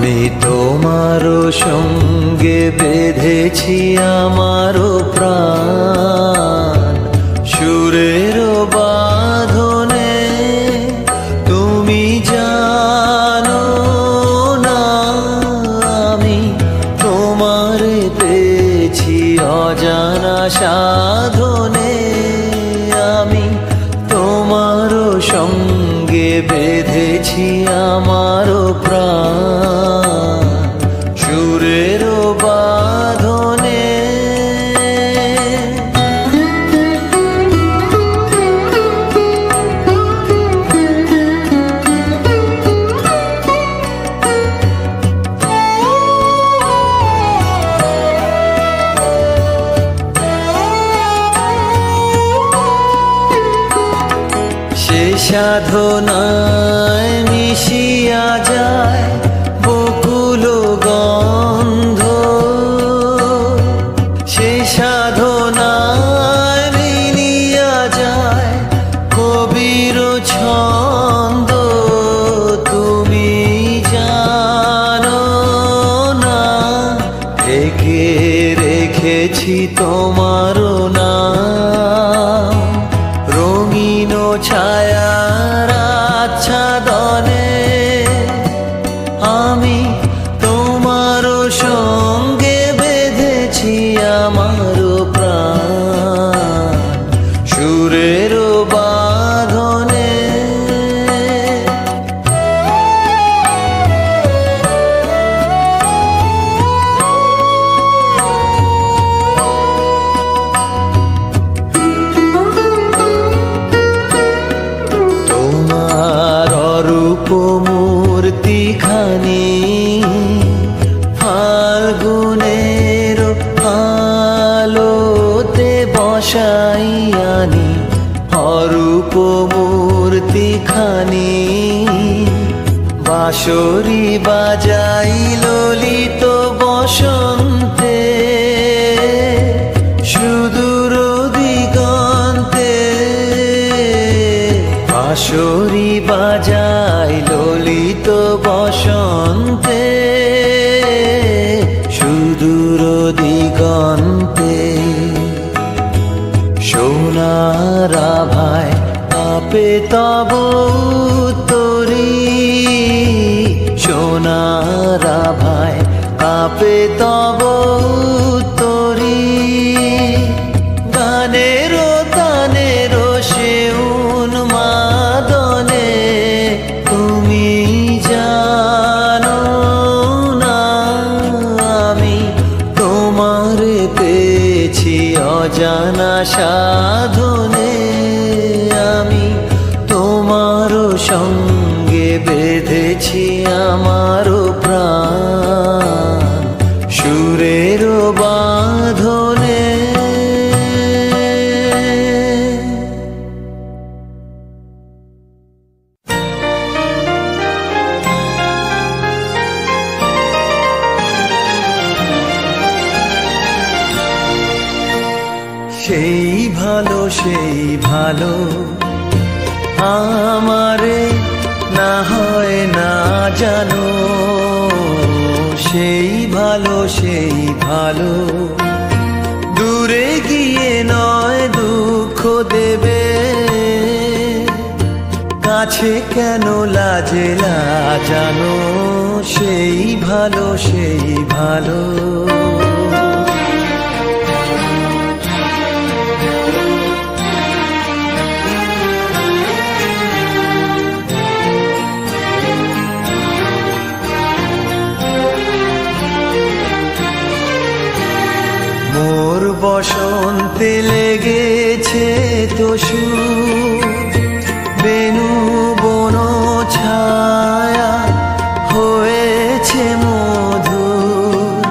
আমি তোমারও সঙ্গে বেঁধেছি আমারও প্রাণ, সুরের বাঁধনে। তুমি জানো না আমি তোমারে পেয়েছি অজানা সাধনে। আমি তোমারও সঙ্গে বেঁধেছি আমারও প্রাণ, সুরের বাঁধনে। সে সাধনায় মিশিয়া যায় বকুল গন্ধ, সে সাধনায় মিলিয়া যায় কবির ছন্দ। তুমি জানো না ঢেকে রেখেছি তোমারও নাম, রঙিন ছায়ার আচ্ছাদনে। আমি তোমারও সঙ্গে বেঁধেছি আমারও প্রাণ, সুরের বাঁধনে। মূর্তিখানি ফাল্গুনের আলোতে বসাইয়ানি, অরূপ মূর্তিখানি বাঁশরি বাজাই ললিত বসন্তে, সুদূর দিগন্তে। বাঁশরি বাজাই ললিত বসন্তে, সুদূর দিগন্তে। সোনার আভায় কাঁপে তব তরি, সোনার আভায় কাঁপে তব তরি। গানের তানের সে উন্মাদনে। তুমি জানো না আমি তোমারে পেয়েছি অজানা সাধনে। আমি তোমারও সঙ্গে বেঁধেছি আমারও প্রাণ, সুরের বাঁধনে। সেই ভালো আমারে না হয় না জানো, সেই ভালো দূরে গিয়ে নয় দুঃখ দেবে, কাছে কেন লাজে লাজানো। সেই ভালো মোর বসন্তে লেগেছে তো সুর, বেনু বন ছায়া হয়েছে মধুর।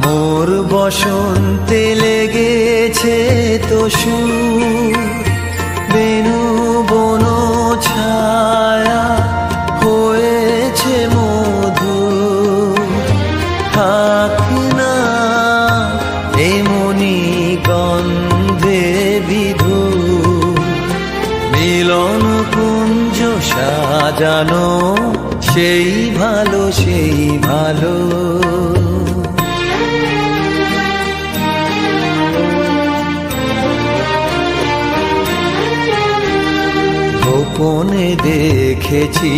মোর বসন্তে লেগেছে তো সুর, বেনু বন ছায়া হয়েছে মধুর। থাক না এমনি গন্ধে বিধু, কুঞ্জ সাজানো, সেই ভালো সেই ভালো। গোপনে দেখেছি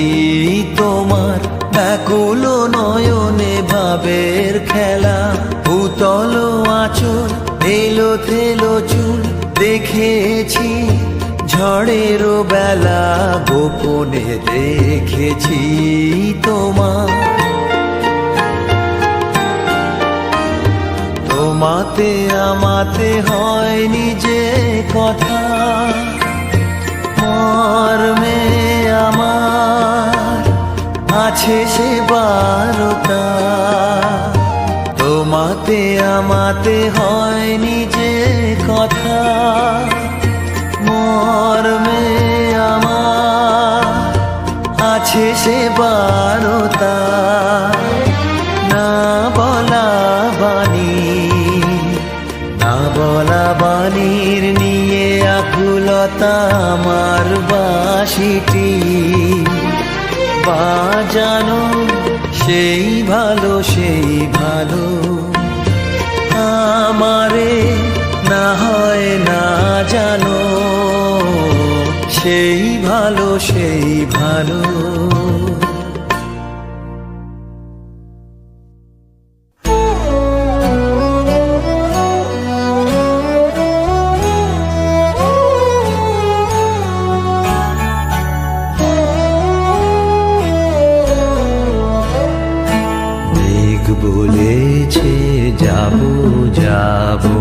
তোমার ব্যাকুল নয়নে ভাবের খেলা, ভূতল আঁচল এলো থেলো চুল দেখেছি ঝড়ের বেলা, গোপনে দেখেছি তোমার। তোমাতে আমাতে হয়নি যে কথা, মর্মে আমার আছে সে বারতা। তোমাতে আমাতে হয়নি যে কথা, মর্মে আমার আছে সে বারতা। না বলা বাণী, না বলা বাণীর নিয়ে আকুলতা আমার বাঁশিটি বাজানো, সেই ভালো সেই ভালো। আমারে না হয় না জানো, সেই ভালো সেই ভালো। বলেছে যাবো যাবো,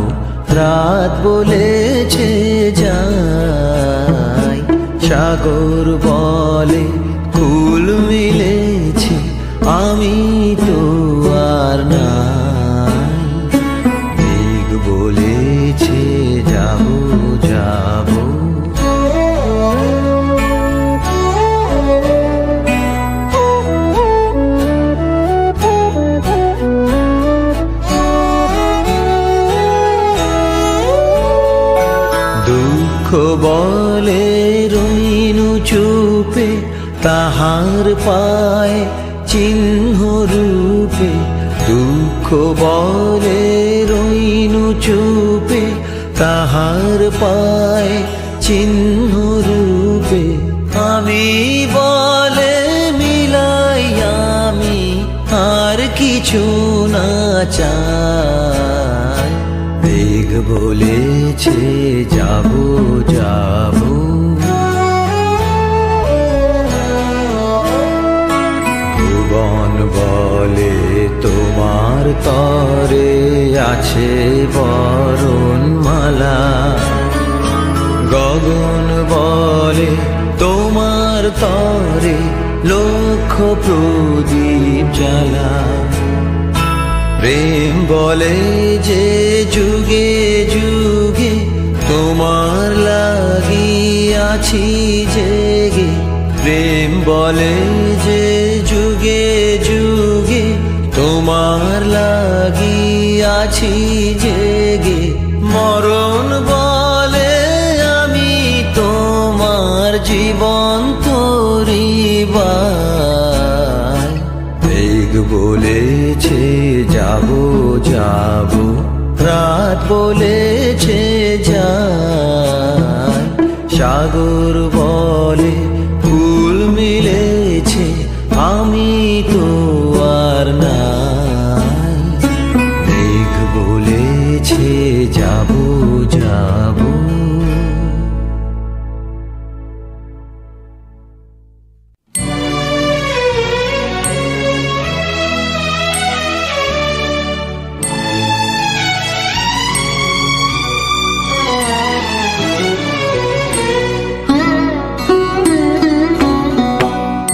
রাত বলেছে যাই, সাগর বলে কুল মিলেছে, আমি তো আর নাই। মেঘ বলেছে যাবো যাবো, বলে রইনু চুপে তাহার পায় চিহ্ন রূপে। দুঃখ বলে রইনু চুপে তাহার পায় চিহ্ন রূপে। আমি বলে মিলাই আমি আর কিছু না চাই। মেঘ বলেছে যাবো যাবো, ভুবন বলে তোমার তরে আছে বরণমালা। গগন বলে তোমার তরে লক্ষ প্রদীপ জ্বালা। প্রেম বলে যে যুগে যুগে তোমার লাগিয়াছি জেগে। প্রেম বলে যে যুগে যুগে তোমার লাগিয়াছি জেগে। মরণ বলে আমি তোমার জীবন তরিবাই। মেঘ বলেছে যাবো যাবো, রাত বলেছে যাই, সাগর বলে ফুল মিলেছে, আমি তো আর নাই। মেঘ বলেছে যাবো যাবো।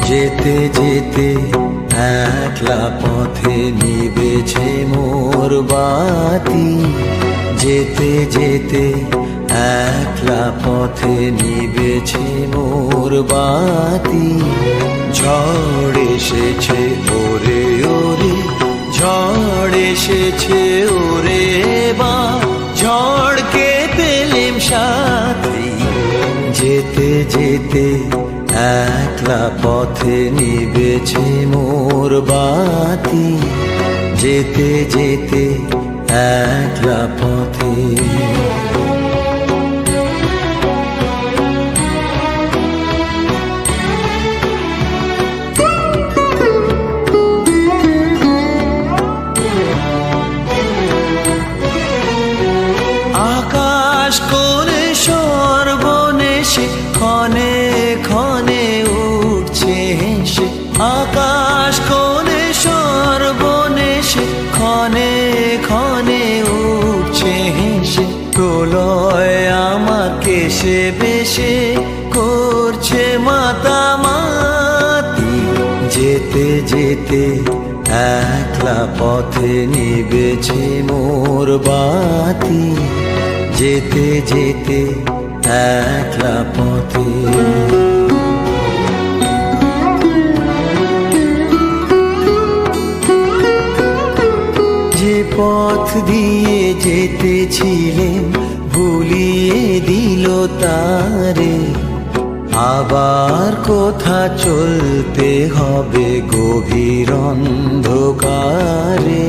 যেতে যেতে একলা পথে নিবেছে মোর বাতি। যেতে যেতে একলা পথে নিবেছে মোর বাতি। ঝড় এসেছে ওরে ওরে, ঝড় এসেছে ওরে বা, ঝড়কে পেলেম সাথী। যেতে যেতে একলা পথে নিবেছে মোর বাতি, যেতে যেতে একলা পথে। আকাশ কোণে সর্বনেশে ক্ষণে ক্ষণে উঠছে হেসে, আকাশ কোণে সর্বনেশে ক্ষণে ক্ষণে উঠছে হেসে। প্রলয় আমার কেশে বেশে করছে মাতামাতি, যেতে যেতে একলা পথে নিবেছে মোর বাতি, যেতে যেতে একলা পথে। যে পথ দিয়ে যেতেছিলেন ভুলিয়ে দিল তারে, আবার কোথা চলতে হবে গভীর অন্ধকারে।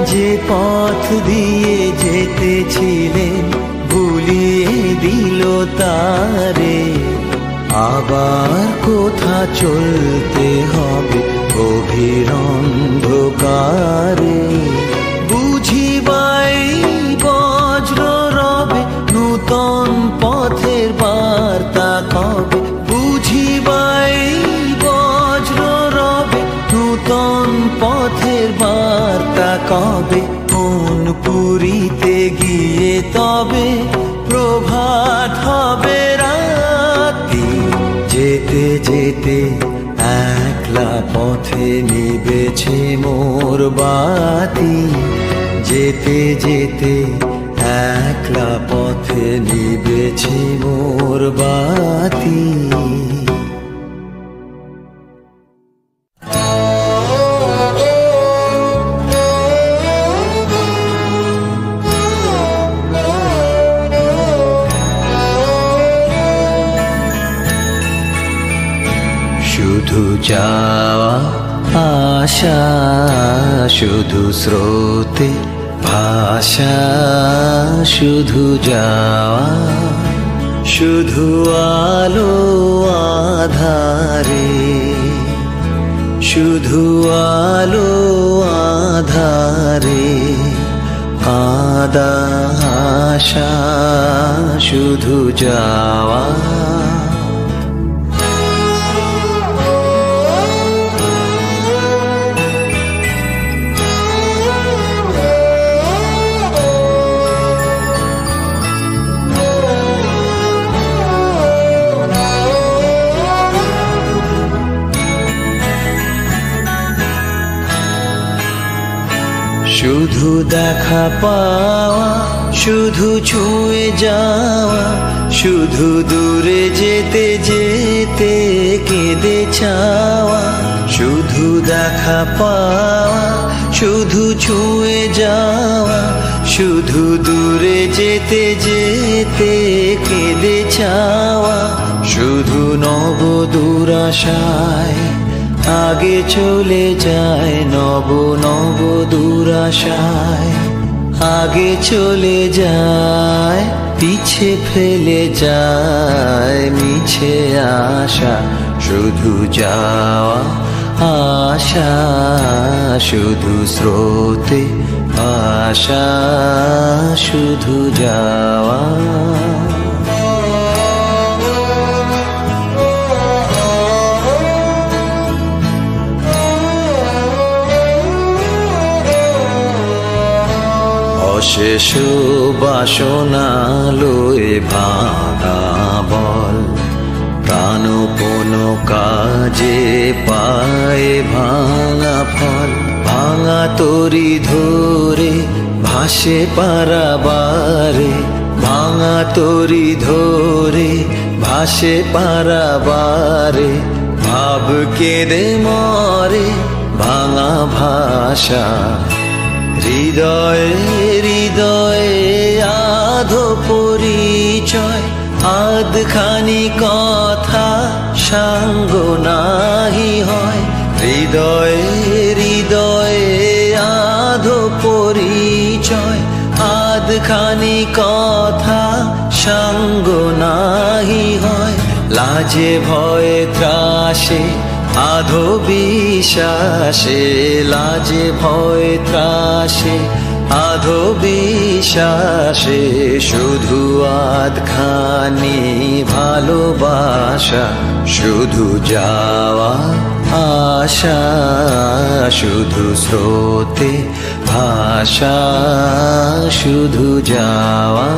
যে পথ দিয়ে যেতেছিলেন ভুলিয়ে দিল তারে, আবার কোথা চলতে হবে গভীর অন্ধকারে। বুঝিবাই বজ্র রবে নূতন পথের বার্তা কবে, বুঝিবাই বজ্র রবে নূতন পথের বার্তা কবে। কোন পুরীতে গিয়ে তবে প্রভাত হবে রাতি, যেতে যেতে একলা পথে নিবেছে মোর বাতি, যেতে যেতে একলা পথে নিবেছে মোর বাতি। শুধু যাওয়া আশা, শুধু স্রোতে ভাষা, শুধু যাওয়া, শুধু আলো আধারে, শুধু আলো আধারে কাঁদা আশা, শুধু যাওয়া। শুধু দেখা পাওয়া, শুধু ছুঁয়ে যাওয়া, শুধু দূরে যেতে যেতে কেঁদে চাওয়া। শুধু দেখা পাওয়া, শুধু ছুঁয়ে যাওয়া, শুধু দূরে যেতে যেতে কেঁদে চাওয়া। শুধু নব দুরাশায় আগে চলে যায়, নব নব দুরাশায় আগে চলে যায়, পিছে ফেলে যায় মিছে আশা। শুধু যাওয়া আশা, শুধু স্রোতে আশা, শুধু যাওয়া। অশেষ বাসনা লয়ে ভাঙা বল, প্রাণ কোনো কাজে পায় ভাঙা ফল। ভাঙা তরি ধরে ভাসে পারাবারে, ভাঙা তরি ধরে ভাসে পারাবারে। ভাব কেঁদে মরে ভাঙা ভাষা, হৃদয়ে হৃদয়ে আধো পরিচয়। আধখানি কথা সাঙ্গ নাহি হয়। হৃদয়ে হৃদয়ে আধো পরিচয়, আধখানি কথা সাঙ্গ নাহি হয়। লাজে ভয়ে ত্রাসে আধো বিশ্বাসে, লাজে ভয়ে ত্রাসে আধো বিশ্বাসে, শুধু আধখানি ভালোবাসা, শুধু যাওয়া আশা, শুধু স্রোতে ভাষা, শুধু যাওয়া।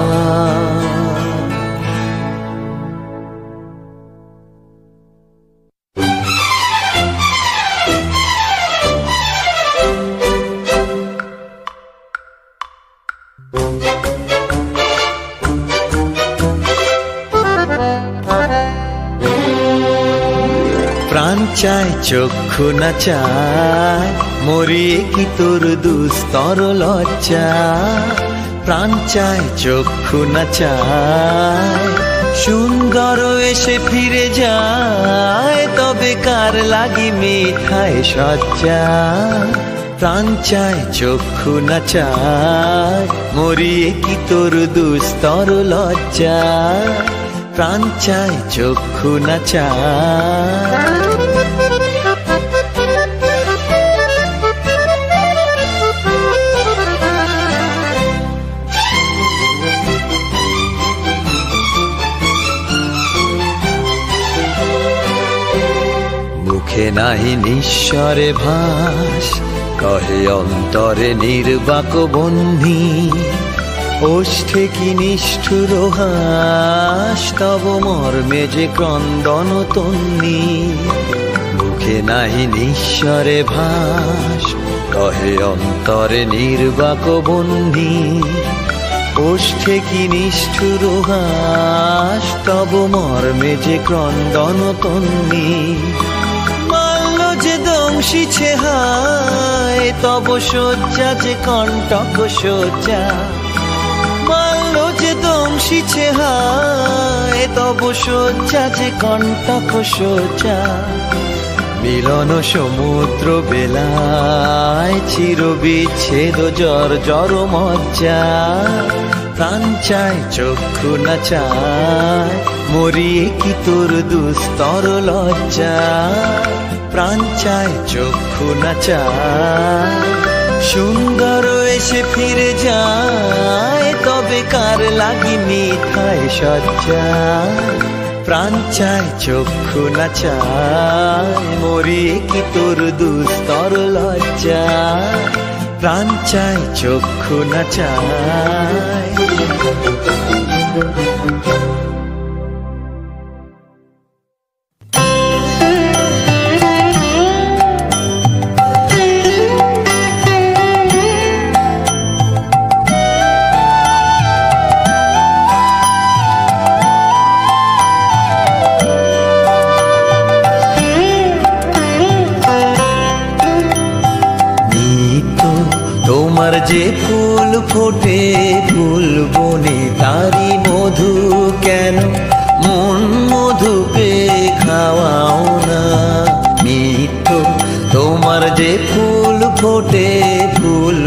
প্রাণ চায় চক্ষু না চায়, মরিয়ে কি তোর দুস্তর লজ্জা। প্রাণ চায় চক্ষু না চায়, সুন্দর এসে ফিরে যায়, তবে কার লাগি মিঠায় সজ্জা। প্রাণ চায় চক্ষু না চায়, মরিয়ে কি তোর দুস্তর লজ্জা। প্রাণ চায় চক্ষু না চায়। মুখে নাহি নিঃস্বরে ভাস, কহে অন্তরে নির্বাক বহ্নি। ওষ্ঠে কি নিষ্ঠুর হাস, তব মর্মে যে ক্রন্দন তন্নি। মুখে নাহি নিঃস্বরে ভাস, কহে অন্তরে নির্বাক বহ্নি। ওষ্ঠে কি নিষ্ঠুর হাস, তব মর্মে যে ক্রন্দন তন্নি। মাল্য যে দংশিছে হায়, তব শয্যা যে কণ্টক শয্যা। মাল্য যে দংশিছে হায়, তব শয্যা যে কণ্টক শয্যা। মিলন সমুদ্র বেলায়, চির বিচ্ছেদ জর মজ্জা। প্রাণ চায় চক্ষু না চায়, মরিয়ে কি তোর দুস্তর লজ্জা। প্রাণ চায় চক্ষু না চায়, সুন্দর এসে ফিরে যায়, তবে কার লাগি মিঠায় সজ্জা। প্রাণ চায় চক্ষু না চায়, মরিয়ে কি তোর দুস্তর লজ্জা। প্রাণ চায় চক্ষু না চায়। তোমার যে ফুল ফোটে ফুল বনে, তারি মধু কেন মন মধু পেয়ে খাওয়াও না। নিত্য তোমার যে ফুল ফোটে ফুল